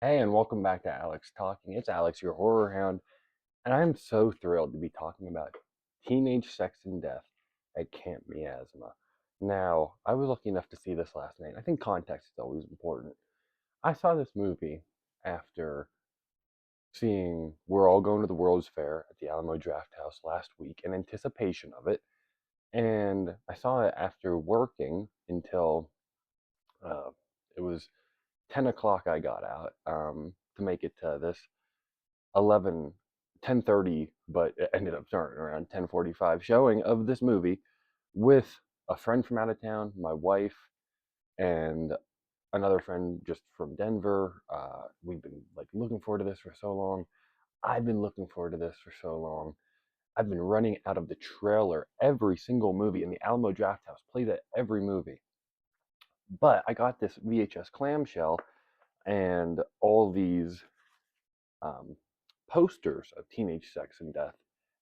Hey, and welcome back to Alex Talking. It's Alex, your horror hound, and I'm so thrilled to be talking about teenage sex and death at Camp Miasma. Now, I was lucky enough to see this last night. I think context is always important. I saw this movie after seeing We're All Going to the World's Fair at the Alamo Draft House last week in anticipation of it, and I saw it after working until uh, it was 10 o'clock. I got out to make it to this 11, 10:30, but it ended up starting around 10:45 showing of this movie with a friend from out of town, my wife, and another friend just from Denver. We've been like looking forward to this for so long. I've been looking forward to this for so long. I've been running out of the trailer every single movie, and the Alamo Draft House plays at every movie. But I got this VHS clamshell and all these um, posters of teenage sex and death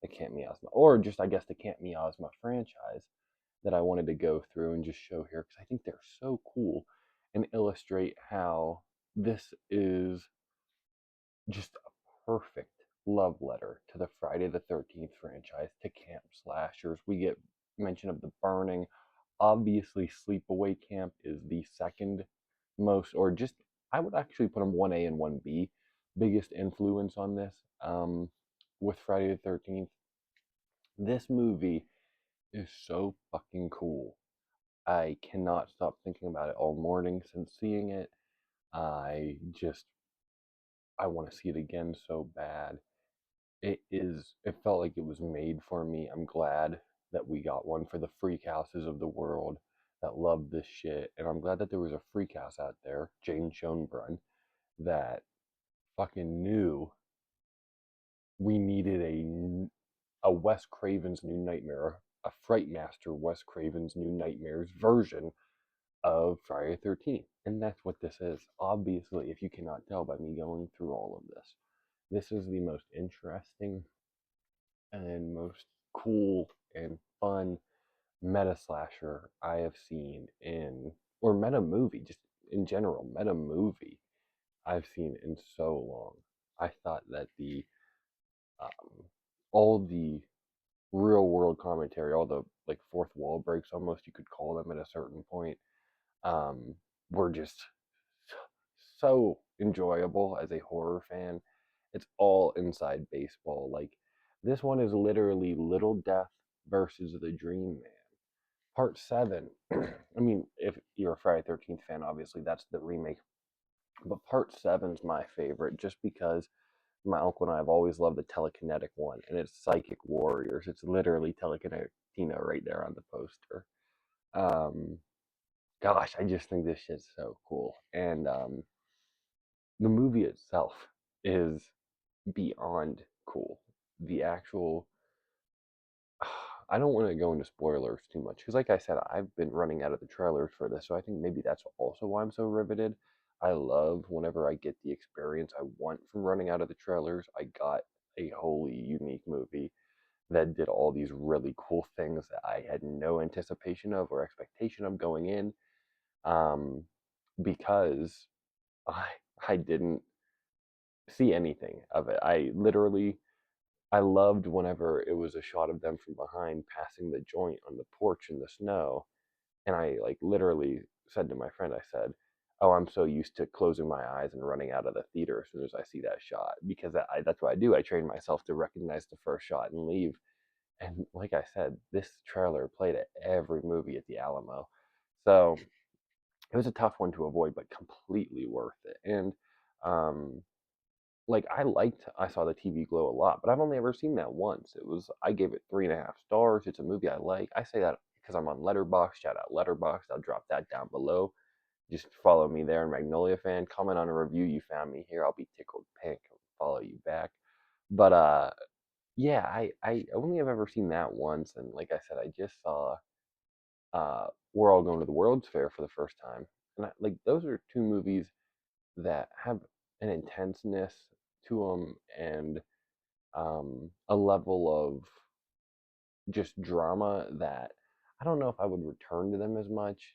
at Camp Miasma, or just I guess the Camp Miasma franchise that I wanted to go through and just show here because I think they're so cool and illustrate how this is just a perfect love letter to the Friday the 13th franchise, to camp slashers. We get mention of The Burning. Obviously, Sleepaway Camp is the second most, or just, I would actually put them 1A and 1B, biggest influence on this with Friday the 13th. This movie is so fucking cool. I cannot stop thinking about it all morning since seeing it. I just, I want to see it again so bad. It felt like it was made for me. I'm glad that we got one for the freak houses of the world that love this shit. And I'm glad that there was a freak house out there, Jane Schoenbrunn, that fucking knew we needed a Wes Craven's New Nightmare, a Fright Master Wes Craven's New Nightmares version of Friday the 13th. And that's what this is. Obviously, if you cannot tell by me going through all of this is the most interesting and most cool and fun meta slasher I have seen in, or meta movie, just in general, meta movie I've seen in so long. I thought that um, all the real world commentary, all the like fourth wall breaks almost, you could call them at a certain point, um, were just so enjoyable as a horror fan. It's all inside baseball. Like, this one is literally Little Death versus the Dream Man. Part 7. I mean, if you're a Friday 13th fan, obviously that's the remake. But Part 7's my favorite just because my uncle and I have always loved the telekinetic one, and it's Psychic Warriors. It's literally telekinetic Tina right there on the poster. Um, Gosh, I just think this shit's so cool. And the movie itself is beyond cool. The actual, I don't want to go into spoilers too much because, like I said, I've been running out of the trailers for this, so I think maybe that's also why I'm so riveted. I love whenever I get the experience I want from running out of the trailers. I got a wholly unique movie that did all these really cool things that I had no anticipation of or expectation of going in, um, because I I didn't see anything of it. I loved whenever it was a shot of them from behind passing the joint on the porch in the snow. And I like literally said to my friend, I said, "Oh, I'm so used to closing my eyes and running out of the theater as soon as I see that shot because that's what I do. I train myself to recognize the first shot and leave." And like I said, this trailer played at every movie at the Alamo. So it was a tough one to avoid, but completely worth it. And um, like I saw the TV Glow a lot, but I've only ever seen that once. I gave it 3.5 stars. It's a movie I like. I say that because I'm on Letterboxd. Shout out Letterboxd. I'll drop that down below. Just follow me there, Magnolia fan. Comment on a review you found me here. I'll be tickled pink. I'll follow you back. But yeah, I only have ever seen that once, and like I said, I just saw We're All Going to the World's Fair for the first time, and like those are two movies that have an intenseness to them and a level of just drama that I don't know if I would return to them as much.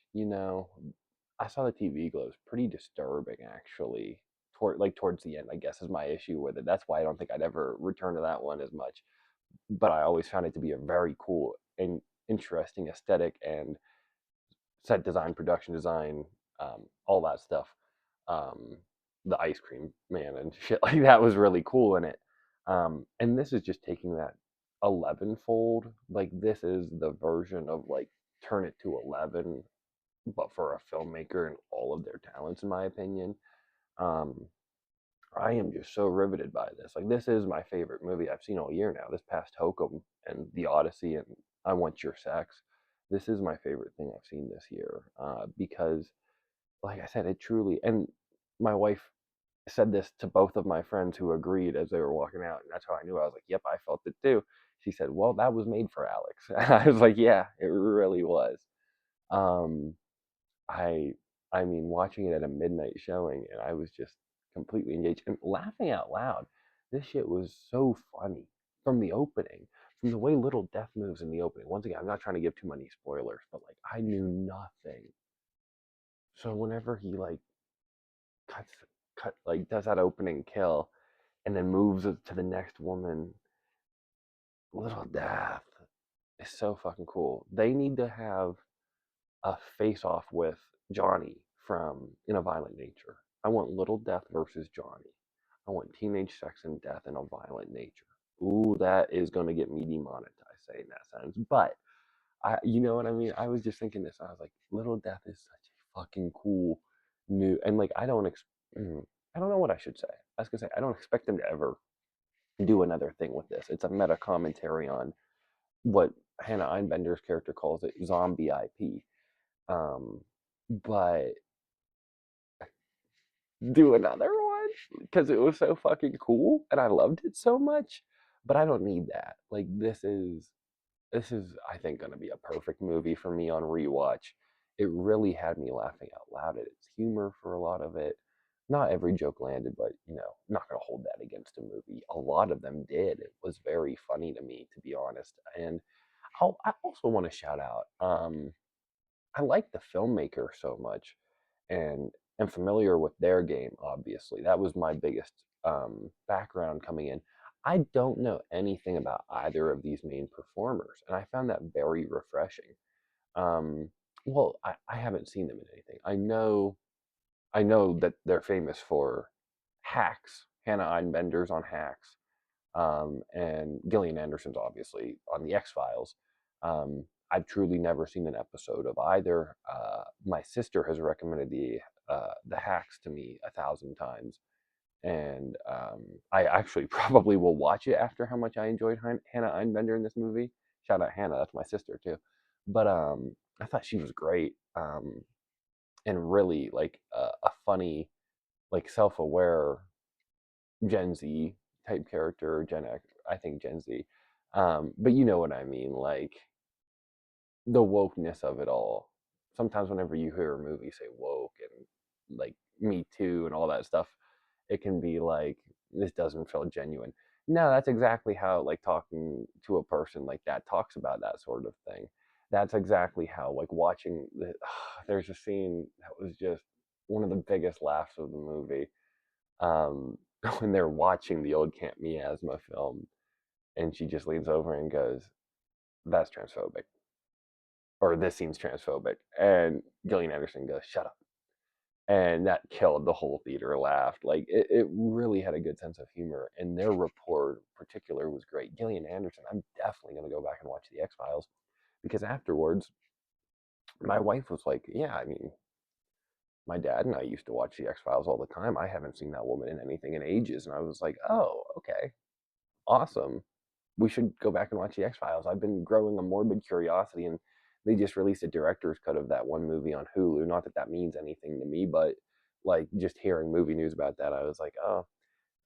I saw the TV Glow. It's pretty disturbing, actually. towards the end, I guess, is my issue with it. That's why I don't think I'd ever return to that one as much. But I always found it to be a very cool and interesting aesthetic and set design, production design, all that stuff. Um, the ice cream man and shit like that was really cool in it. And this is just taking that 11 fold. Like this is the version of like turn it to 11, but for a filmmaker and all of their talents, in my opinion. Um, I am just so riveted by this. Like this is my favorite movie I've seen all year now. This past Hokum and The Odyssey and I Want Your Sex. This is my favorite thing I've seen this year because, like I said, it truly. And my wife said this to both of my friends who agreed as they were walking out, and that's how I knew. I was like, "Yep, I felt it too." She said, "Well, that was made for Alex." And I was like, "Yeah, it really was." Um, I I mean, watching it at a midnight showing, and I was just completely engaged and laughing out loud. This shit was so funny from the opening, from the way Little Death moves in the opening. Once again, I'm not trying to give too many spoilers, but like I knew nothing. So whenever he like cuts cut like does that opening kill and then moves it to the next woman, Little Death is so fucking cool. They need to have a face off with Johnny from In a Violent Nature. I want Little Death versus Johnny. I want Teenage Sex and Death in a Violent Nature. Ooh, that is going to get me demonetized saying that sentence. But you know what I mean? I was just thinking this. I was like, Little Death is such a fucking cool new, and like I don't know what I should say. I was gonna say I don't expect them to ever do another thing with this. It's a meta commentary on what Hannah Einbender's character calls it, zombie IP. Um, but do another one because it was so fucking cool and I loved it so much. But I don't need that. Like this is I think going to be a perfect movie for me on rewatch. It really had me laughing out loud at its humor for a lot of it. Not every joke landed, but I'm not going to hold that against a movie. A lot of them did. It was very funny to me, to be honest. And I also want to shout out. I like the filmmaker so much, and am familiar with their game. Obviously, that was my biggest background coming in. I don't know anything about either of these main performers, and I found that very refreshing. Um, well, I haven't seen them in anything. I know that they're famous for Hacks. Hannah Einbender's on Hacks, and Gillian Anderson's obviously on the X Files. I've truly never seen an episode of either. My sister has recommended the Hacks to me 1,000 times, and I actually probably will watch it after how much I enjoyed Hannah Einbender in this movie. Shout out Hannah, that's my sister too. But I thought she was great, and really like a funny, like self-aware Gen Z type character, Gen X, I think Gen Z. But you know what I mean, like the wokeness of it all. Sometimes whenever you hear a movie say woke and like Me Too and all that stuff, it can be like this doesn't feel genuine. No, that's exactly how like talking to a person like that talks about that sort of thing. That's exactly how like watching there's a scene that was just one of the biggest laughs of the movie um, when they're watching the old Camp Miasma film, and she just leans over and goes, "That's transphobic," or "This seems transphobic," and Gillian Anderson goes, "Shut up," and that killed the whole theater. Laughed like it really had a good sense of humor, and their rapport in particular was great. Gillian Anderson, I'm definitely gonna go back and watch the X Files because afterwards, my wife was like, "Yeah, I mean." My dad and I used to watch the X Files all the time. I haven't seen that woman in anything in ages. And I was like, oh, okay, awesome. We should go back and watch the X Files. I've been growing a morbid curiosity, and they just released a director's cut of that one movie on Hulu. Not that that means anything to me, but like just hearing movie news about that, I was like, oh,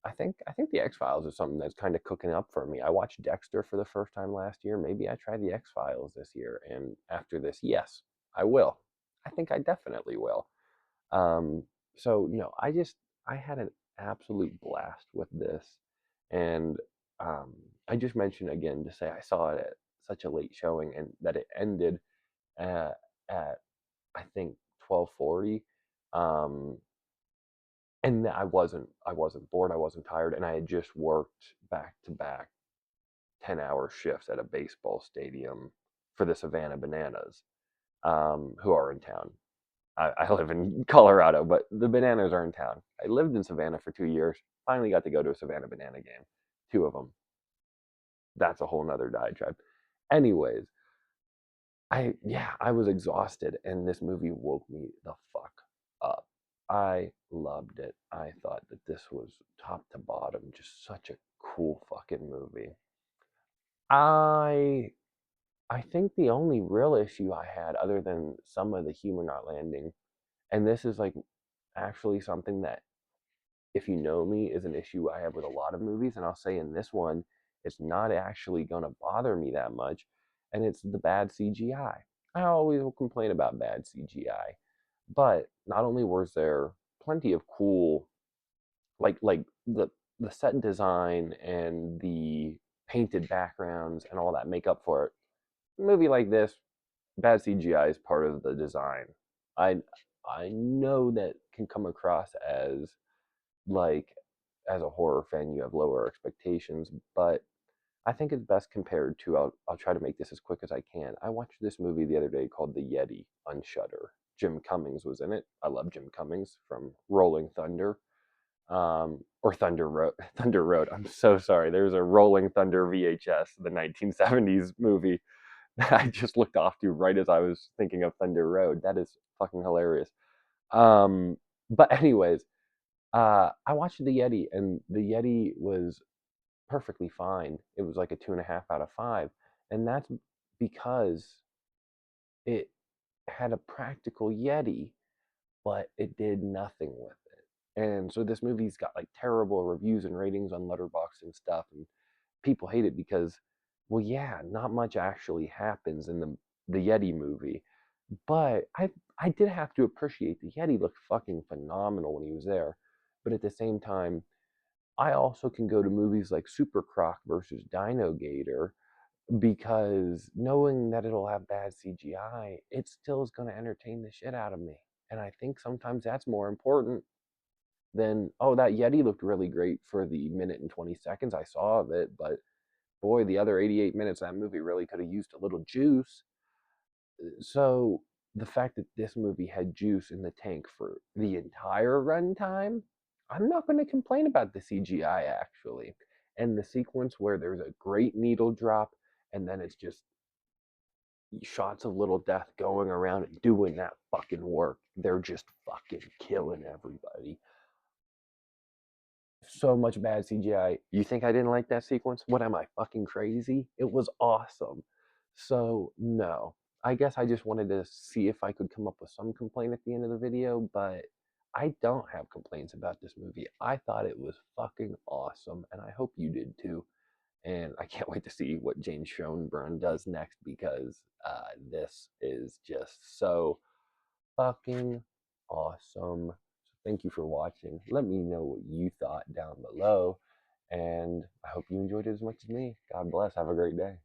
I think the X Files is something that's kind of cooking up for me. I watched Dexter for the first time last year. Maybe I try the X Files this year, and after this, yes, I will. I think I definitely will. Um, so I had an absolute blast with this, and I just mentioned again to say I saw it at such a late showing, and that it ended at I think 12:40, um, and I wasn't bored, I wasn't tired, and I had just worked back to back 10-hour shifts at a baseball stadium for the Savannah Bananas, who are in town. I live in Colorado, but the Bananas are in town. I lived in Savannah for 2 years. Finally got to go to a Savannah Banana game, two of them. That's a whole nother diatribe. Anyways, I was exhausted, and this movie woke me the fuck up. I loved it. I thought that this was top to bottom just such a cool fucking movie. I I think the only real issue I had, other than some of the humor not landing, and this is like actually something that, if you know me, is an issue I have with a lot of movies, and I'll say in this one, it's not actually gonna bother me that much, and it's the bad CGI. I always will complain about bad CGI, but not only was there plenty of cool, like the set design and the painted backgrounds and all that make up for it. A movie like this, bad CGI is part of the design. I I know that can come across as like, as a horror fan you have lower expectations, but I think it's best compared to, I'll try to make this as quick as I can. I watched this movie the other day called The Yeti on Shudder. Jim Cummings was in it. I love Jim Cummings from Rolling Thunder, or Thunder Road. Thunder Road. I'm so sorry. There's a Rolling Thunder VHS, the 1970s movie that I just looked off to right as I was thinking of Thunder Road. That is fucking hilarious. Um, but anyways, I watched The Yeti, and The Yeti was perfectly fine. It was like a 2.5 out of 5, and that's because it had a practical Yeti, but it did nothing with it. And so this movie's got like terrible reviews and ratings on Letterboxd and stuff, and people hate it because, well, yeah, not much actually happens in the Yeti movie. But I did have to appreciate the Yeti looked fucking phenomenal when he was there. But at the same time, I also can go to movies like Super Croc versus Dino Gator, because knowing that it'll have bad CGI, it still is going to entertain the shit out of me. And I think sometimes that's more important than, oh, that Yeti looked really great for the minute and 20 seconds I saw of it, but boy, the other 88 minutes of that movie really could have used a little juice. So the fact that this movie had juice in the tank for the entire runtime, I'm not going to complain about the CGI actually. And the sequence where there's a great needle drop, and then it's just shots of Little Death going around and doing that fucking work. They're just fucking killing everybody. So much bad CGI. You think I didn't like that sequence? What am I, fucking crazy? It was awesome. So, no. I guess I just wanted to see if I could come up with some complaint at the end of the video, but I don't have complaints about this movie. I thought it was fucking awesome, and I hope you did too. And I can't wait to see what James Schoenbrunn does next, because this is just so fucking awesome. So thank you for watching. Let me know what you thought down below, and I hope you enjoyed it as much as me. God bless. Have a great day.